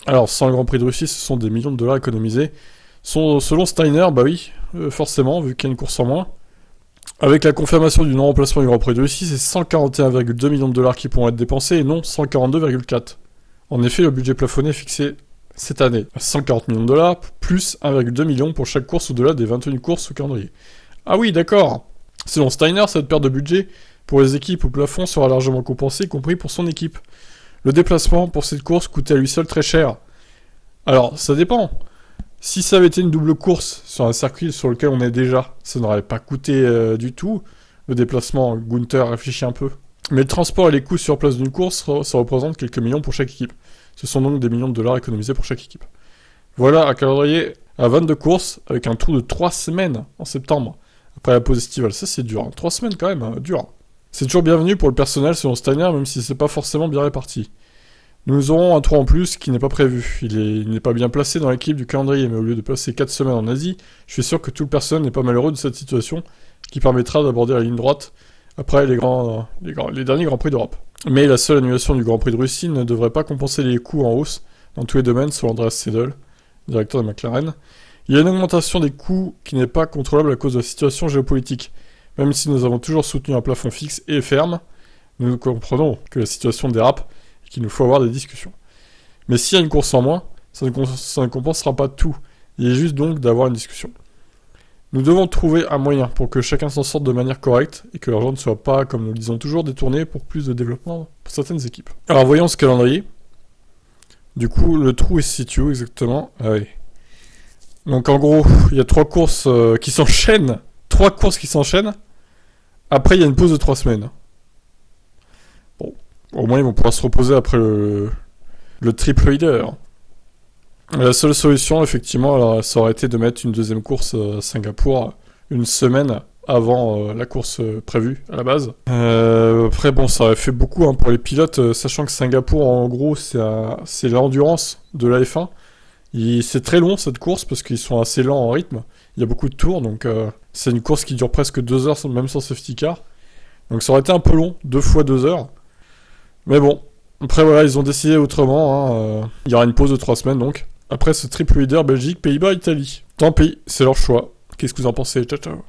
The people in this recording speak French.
Alors, sans le Grand Prix de Russie, ce sont des millions de dollars économisés. Selon Steiner, bah oui, forcément, vu qu'il y a une course en moins. Avec la confirmation du non-remplacement du Grand Prix de Russie, c'est 141,2 millions de dollars qui pourront être dépensés et non 142,4. En effet, le budget plafonné est fixé cette année à 140 millions de dollars, plus 1,2 million pour chaque course au-delà des 21 courses au calendrier. Ah oui, d'accord. Selon Steiner, cette perte de budget pour les équipes au plafond sera largement compensée, y compris pour son équipe. Le déplacement pour cette course coûtait à lui seul très cher. Alors, ça dépend. Si ça avait été une double course sur un circuit sur lequel on est déjà, ça n'aurait pas coûté du tout. Le déplacement, Gunther réfléchit un peu. Mais le transport et les coûts sur place d'une course, ça représente quelques millions pour chaque équipe. Ce sont donc des millions de dollars économisés pour chaque équipe. Voilà un calendrier à 22 courses avec un tour de 3 semaines en septembre. Après la pause estivale, ça c'est dur. 3 semaines quand même, dur. C'est toujours bienvenu pour le personnel selon Steiner, même si c'est pas forcément bien réparti. Nous aurons un tour en plus qui n'est pas prévu. Il n'est pas bien placé dans l'équipe du calendrier, mais au lieu de passer 4 semaines en Asie, je suis sûr que tout le personnel n'est pas malheureux de cette situation, qui permettra d'aborder la ligne droite après les derniers Grands Prix d'Europe. Mais la seule annulation du Grand Prix de Russie ne devrait pas compenser les coûts en hausse dans tous les domaines, selon Andreas Seidel, directeur de McLaren. Il y a une augmentation des coûts qui n'est pas contrôlable à cause de la situation géopolitique. Même si nous avons toujours soutenu un plafond fixe et ferme, nous comprenons que la situation dérape et qu'il nous faut avoir des discussions. Mais s'il y a une course en moins, ça ne compensera pas tout. Il est juste donc d'avoir une discussion. Nous devons trouver un moyen pour que chacun s'en sorte de manière correcte et que l'argent ne soit pas, comme nous le disons toujours, détourné pour plus de développement pour certaines équipes. Alors voyons ce calendrier. Du coup, le trou est situé où exactement? Ah oui. Donc en gros, il y a 3 courses qui s'enchaînent. 3 courses qui s'enchaînent. Après, il y a une pause de 3 semaines. Bon, au moins ils vont pouvoir se reposer après le triple leader. La seule solution, effectivement, alors, ça aurait été de mettre une deuxième course à Singapour une semaine avant la course prévue à la base. Après, bon, ça aurait fait beaucoup pour les pilotes, sachant que Singapour, en gros, c'est l'endurance de la F1. C'est très long cette course parce qu'ils sont assez lents en rythme. Il y a beaucoup de tours, donc c'est une course qui dure presque 2 heures, même sans safety car. Donc ça aurait été un peu long, 2 fois 2 heures. Mais bon, après voilà, ils ont décidé autrement. Il y aura une pause de 3 semaines donc. Après ce triple leader, Belgique, Pays-Bas, Italie. Tant pis, c'est leur choix. Qu'est-ce que vous en pensez? Ciao ciao.